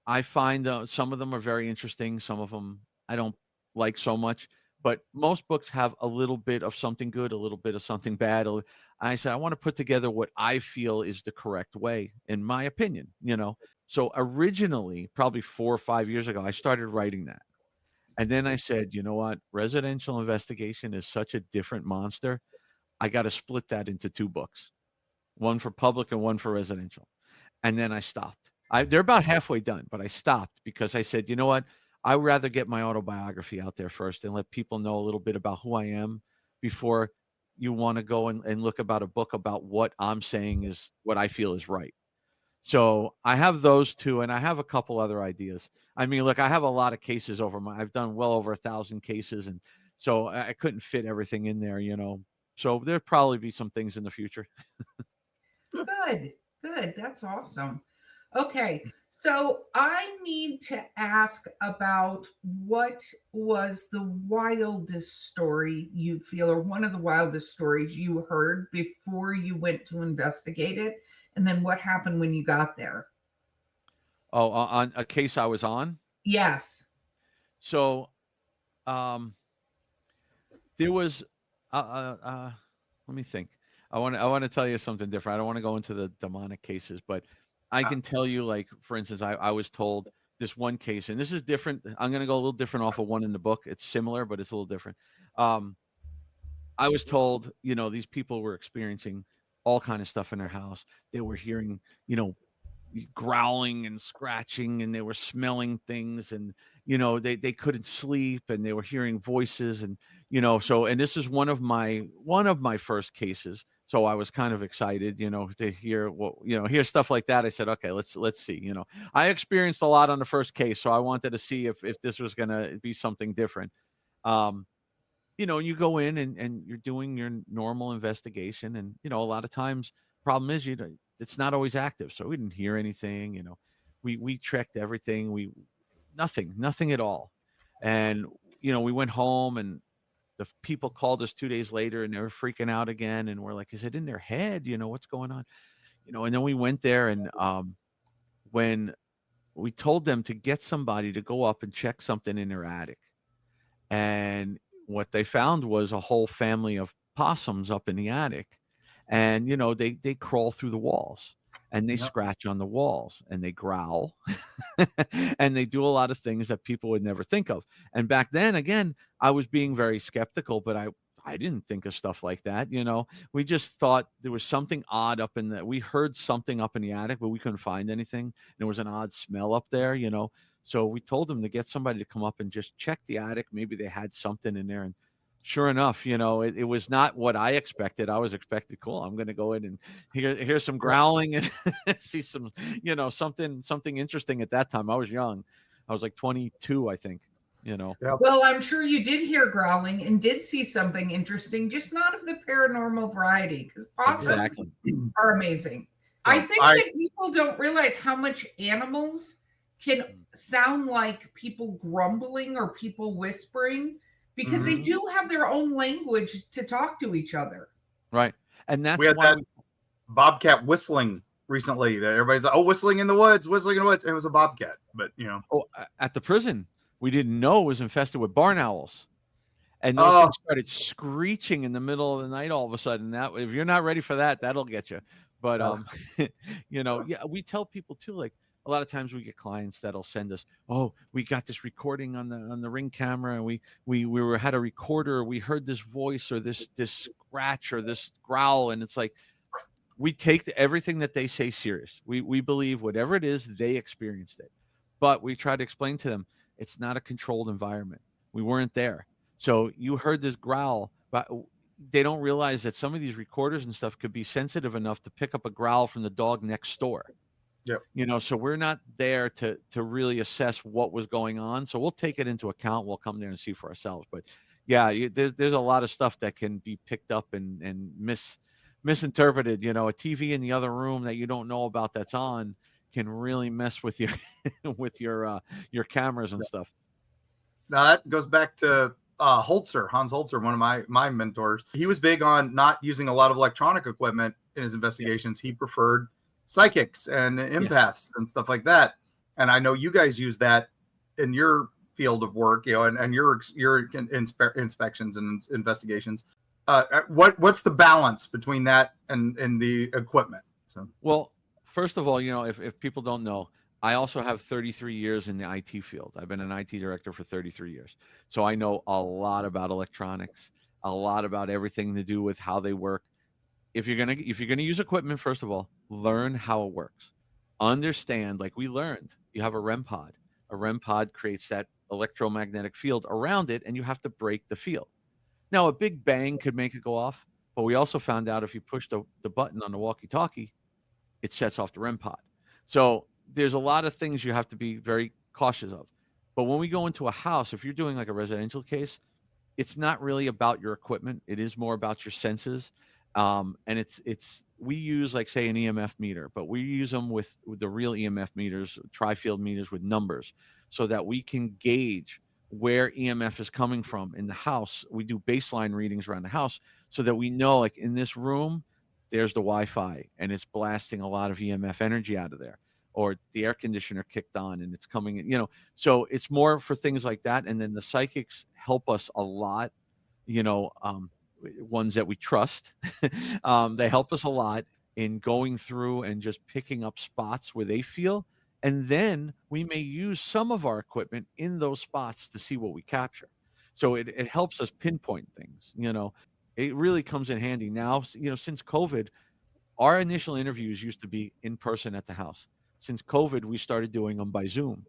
I find some of them are very interesting. Some of them I don't like so much, but most books have a little bit of something good, a little bit of something bad. I said, I want to put together what I feel is the correct way, in my opinion, So originally, probably 4 or 5 years ago, I started writing that. And then I said, you know what? Residential investigation is such a different monster. I got to split that into 2 books, one for public and one for residential. And then I stopped. They're about halfway done, but I stopped because I said, you know what? I'd rather get my autobiography out there first and let people know a little bit about who I am before you want to go and look about a book about what I'm saying is what I feel is right. So I have those 2, and I have a couple other ideas. I mean, look, I have a lot of cases I've done well over 1,000 cases. And so I couldn't fit everything in there, so there'll probably be some things in the future. Good. That's awesome. Okay. So I need to ask about what was the wildest story you feel, or one of the wildest stories you heard before you went to investigate it, and then what happened when you got there? Oh, on a case I was on? Yes. So there was let me think. I want to tell you something different. I don't want to go into the demonic cases, but I can tell you, like, for instance, I was told this one case, and this is different. I'm going to go a little different off of one in the book. It's similar, but it's a little different. I was told, these people were experiencing all kind of stuff in their house. They were hearing, growling and scratching, and they were smelling things, and they couldn't sleep, and they were hearing voices, and and this is one of my first cases. So I was kind of excited, to hear hear stuff like that. I said, okay, let's see. I experienced a lot on the first case, so I wanted to see if this was going to be something different. You go in and you're doing your normal investigation, and a lot of times problem is it's not always active, so we didn't hear anything. We checked everything, nothing at all. And we went home, and the people called us 2 days later, and they were freaking out again, and we're like, is it in their head? What's going on? And then we went there, and when we told them to get somebody to go up and check something in their attic, and what they found was a whole family of possums up in the attic. And they crawl through the walls, and they scratch on the walls, and they growl and they do a lot of things that people would never think of. And back then, again, I was being very skeptical, but I didn't think of stuff like that. We just thought there was something odd we heard something up in the attic, but we couldn't find anything. There was an odd smell up there, so we told them to get somebody to come up and just check the attic. Maybe they had something in there. And sure enough, it was not what I expected. I was expecting, cool, I'm going to go in and hear some growling and see some, something interesting. At that time, I was young. I was like 22, I think, Yep. Well, I'm sure you did hear growling and did see something interesting, just not of the paranormal variety, because possums are amazing. I think that people don't realize how much animals can sound like people grumbling or people whispering, because they do have their own language to talk to each other. Right. And that's why bobcat whistling recently that everybody's like, oh, whistling in the woods. It was a bobcat, but at the prison, we didn't know it was infested with barn owls. And those things started screeching in the middle of the night all of a sudden. That, if you're not ready for that, that'll get you. But we tell people too, like, a lot of times we get clients that'll send us, oh, we got this recording on the Ring camera, and we had a recorder, we heard this voice or this scratch or this growl, and it's like, we take everything that they say serious. We believe whatever it is, they experienced it. But we try to explain to them, it's not a controlled environment. We weren't there. So you heard this growl, but they don't realize that some of these recorders and stuff could be sensitive enough to pick up a growl from the dog next door. Yep. So we're not there to really assess what was going on. So we'll take it into account. We'll come there and see for ourselves. But yeah, there's a lot of stuff that can be picked up and misinterpreted. A TV in the other room that you don't know about that's on can really mess with your with your cameras and stuff. Now that goes back to Hans Holzer, one of my mentors. He was big on not using a lot of electronic equipment in his investigations. He preferred psychics and empaths and stuff like that. And I know you guys use that in your field of work, and your inspections and investigations. What's the balance between that and the equipment? So, well, first of all, if people don't know, I also have 33 years in the IT field. I've been an IT director for 33 years. So I know a lot about electronics, a lot about everything to do with how they work. If you're gonna use equipment, first of all, learn how it works. Understand, like we learned, you have a REM pod. A REM pod creates that electromagnetic field around it, and you have to break the field. Now, a big bang could make it go off, but we also found out if you push the button on the walkie-talkie, it sets off the REM pod. So there's a lot of things you have to be very cautious of. But when we go into a house, if you're doing like a residential case, it's not really about your equipment. It is more about your senses. And we use, like, say, an EMF meter, but we use them with the real EMF meters, tri-field meters with numbers, so that we can gauge where EMF is coming from in the house. We do baseline readings around the house so that we know, like, in this room, there's the Wi-Fi and it's blasting a lot of EMF energy out of there, or the air conditioner kicked on and it's coming in, so it's more for things like that. And then the psychics help us a lot, ones that we trust. They help us a lot in going through and just picking up spots where they feel And then we may use some of our equipment in those spots to see what we capture. So it helps us pinpoint things, it really comes in handy now, since COVID. Our initial interviews used to be in person at the house. Since COVID, we started doing them by Zoom.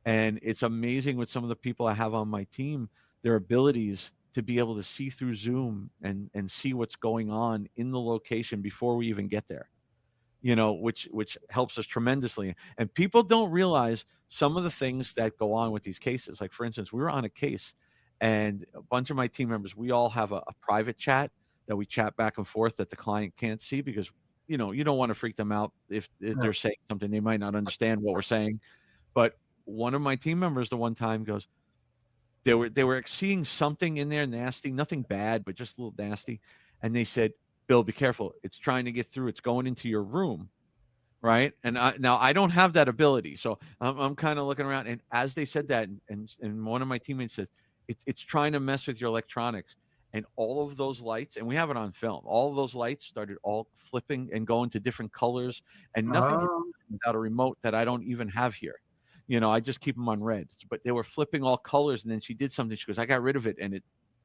And it's amazing with some of the people I have on my team, their abilities to be able to see through Zoom and see what's going on in the location before we even get there, which helps us tremendously. And people don't realize some of the things that go on with these cases. Like, for instance, we were on a case and a bunch of my team members, we all have a private chat that we chat back and forth that the client can't see because, you don't want to freak them out if they're saying something they might not understand what we're saying. But one of my team members the one time goes, they were seeing something in there nasty, nothing bad, but just a little nasty. And they said, Bill, be careful. It's trying to get through. It's going into your room. Right. And now I don't have that ability. So I'm kind of looking around. And as they said that, and one of my teammates said, it's trying to mess with your electronics. And all of those lights, and we have it on film, all of those lights started all flipping and going to different colors, and nothing without a remote that I don't even have here. I just keep them on red, but they were flipping all colors. And then she did something. She goes, I got rid of it. And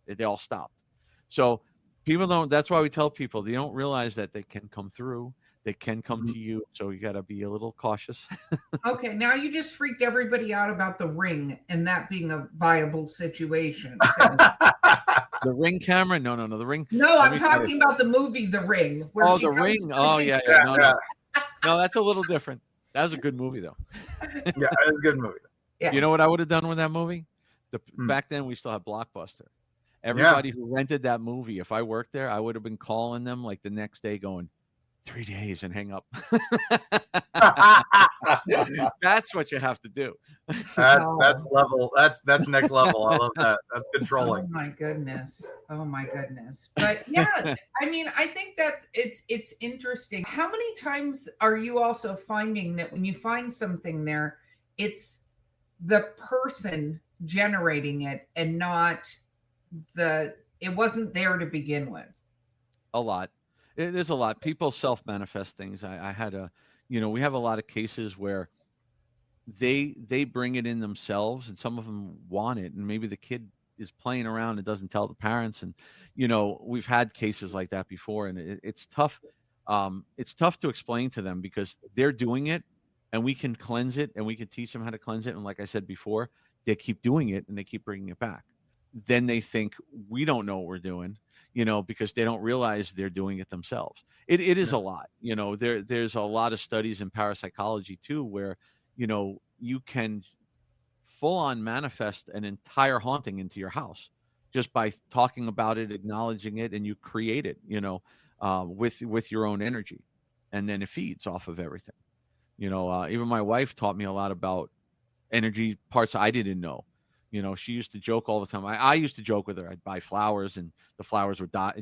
they all stopped. So people that's why we tell people, they don't realize that they can come through. They can come to you. So you got to be a little cautious. Okay. Now you just freaked everybody out about the Ring and that being a viable situation. So. The Ring camera? No. The Ring. No, I'm talking about the movie, The Ring. Oh, The Ring. Oh, yeah. No, that's a little different. That was a good movie, though. Yeah, it was a good movie. Yeah. You know what I would have done with that movie? Back then, we still had Blockbuster. Everybody who rented that movie, if I worked there, I would have been calling them like the next day going, 3 days and hang up. That's what you have to do. That's level. That's next level. I love that. That's controlling. Oh my goodness. But yeah, I mean, I think that it's interesting. How many times are you also finding that when you find something there, it's the person generating it and not it wasn't there to begin with? A lot. There's a lot. People self-manifest things. I had we have a lot of cases where they bring it in themselves, and some of them want it, and maybe the kid is playing around and doesn't tell the parents, and we've had cases like that before, and it's tough. It's tough to explain to them because they're doing it, and we can cleanse it, and we can teach them how to cleanse it, and like I said before, they keep doing it and they keep bringing it back. Then they think we don't know what we're doing, because they don't realize they're doing it themselves. It is a lot, there's a lot of studies in parapsychology too, where, you can full on manifest an entire haunting into your house just by talking about it, acknowledging it, and you create it, with your own energy. And then it feeds off of everything. Even my wife taught me a lot about energy parts I didn't know. She used to joke all the time. I used to joke with her. I'd buy flowers, and the flowers would die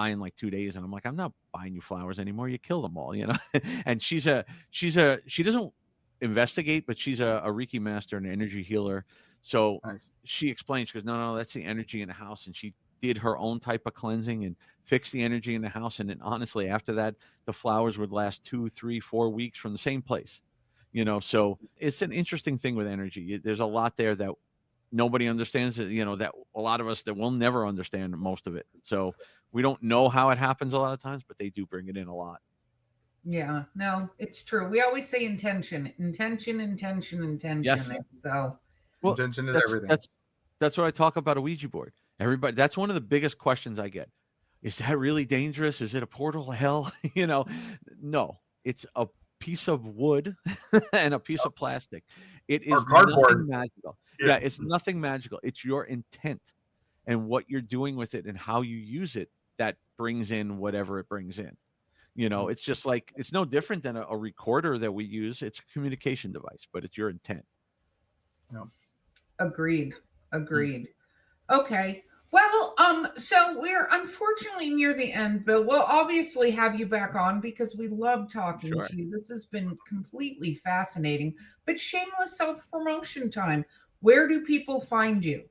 in like 2 days. And I'm like, I'm not buying you flowers anymore. You kill them all, And she doesn't investigate, but she's a Reiki master and an energy healer. So nice. She explains, she goes, no, that's the energy in the house. And she did her own type of cleansing and fixed the energy in the house. And then honestly, after that, the flowers would last 2, 3, 4 weeks from the same place. So it's an interesting thing with energy. There's a lot there that nobody understands it, that a lot of us that will never understand most of it. So we don't know how it happens a lot of times, but they do bring it in a lot. Yeah, no, it's true. We always say intention. Yes. So intention is everything. That's what I talk about a Ouija board. Everybody, that's one of the biggest questions I get. Is that really dangerous? Is it a portal to hell? No, it's a piece of wood and a piece of plastic. It is nothing magical. Yeah, it's nothing magical. It's your intent and what you're doing with it and how you use it that brings in whatever it brings in. It's just like, it's no different than a recorder that we use. It's a communication device, but it's your intent. No. Agreed. Okay. Well, so we're unfortunately near the end, but we'll obviously have you back on because we love talking to you. This has been completely fascinating, but shameless self-promotion time. Where do people find you?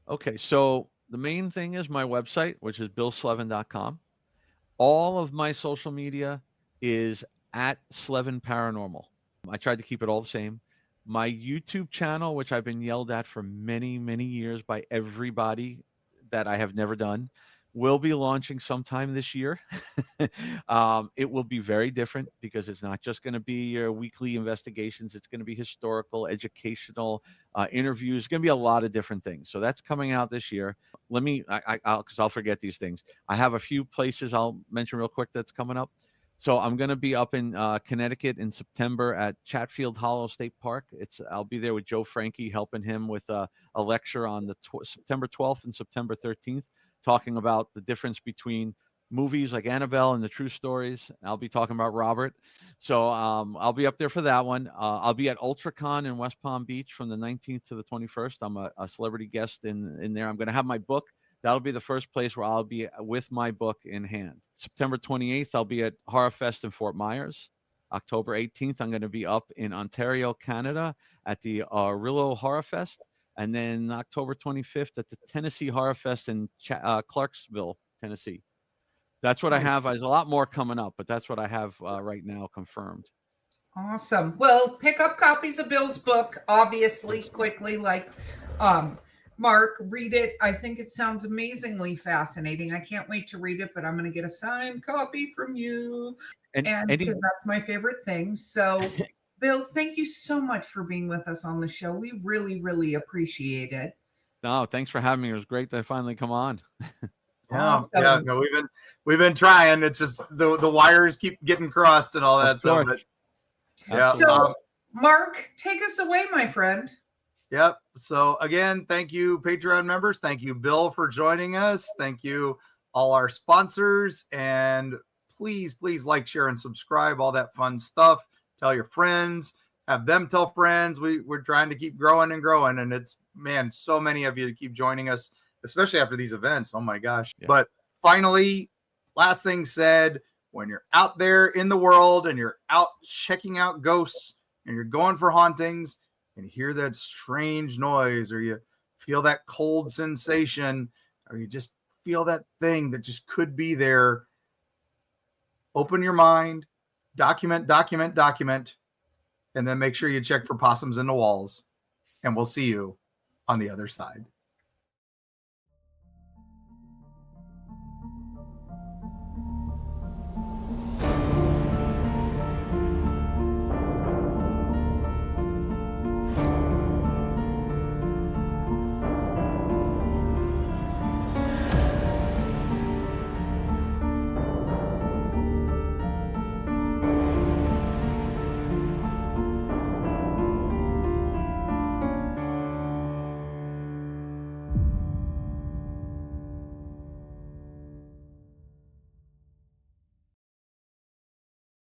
Okay. So the main thing is my website, which is billslevin.com. All of my social media is at Slevin Paranormal. I tried to keep it all the same. My YouTube channel, which I've been yelled at for many, many years by everybody that I have never done, will be launching sometime this year. It will be very different because it's not just going to be your weekly investigations. It's going to be historical, educational, interviews. It's going to be a lot of different things. So that's coming out this year. Because I'll forget these things. I have a few places I'll mention real quick that's coming up. So I'm going to be up in Connecticut in September at Chatfield Hollow State Park. I'll be there with Joe Frankie, helping him with a lecture on the September 12th and September 13th, talking about the difference between movies like Annabelle and the true stories. I'll be talking about Robert. So I'll be up there for that one. I'll be at UltraCon in West Palm Beach from the 19th to the 21st. I'm a celebrity guest in there. I'm going to have my book. That'll be the first place where I'll be with my book in hand. September 28th, I'll be at Horror Fest in Fort Myers. October 18th, I'm going to be up in Ontario, Canada at the Rillo Horror Fest. And then October 25th at the Tennessee Horror Fest in Clarksville, Tennessee. That's what I have. There's a lot more coming up, but that's what I have right now confirmed. Awesome. Well, pick up copies of Bill's book, obviously, quickly, like Mark, read it. I think it sounds amazingly fascinating. I can't wait to read it, but I'm going to get a signed copy from you. And that's my favorite thing. So, Bill, thank you so much for being with us on the show. We really, really appreciate it. No, thanks for having me. It was great to finally come on. Awesome. Yeah, no, we've been trying. It's just the wires keep getting crossed and all that stuff. Yeah. So, Mark, take us away, my friend. Yep. So again, thank you, Patreon members. Thank you, Bill, for joining us. Thank you, all our sponsors. And please like, share, and subscribe, all that fun stuff. Tell your friends, have them tell friends. We're trying to keep growing and growing. And it's, man, so many of you to keep joining us, especially after these events. Oh my gosh. Yeah. But finally, last thing said, when you're out there in the world and you're out checking out ghosts and you're going for hauntings, and you hear that strange noise, or you feel that cold sensation, or you just feel that thing that just could be there, open your mind, document, and then make sure you check for possums in the walls. And we'll see you on the other side.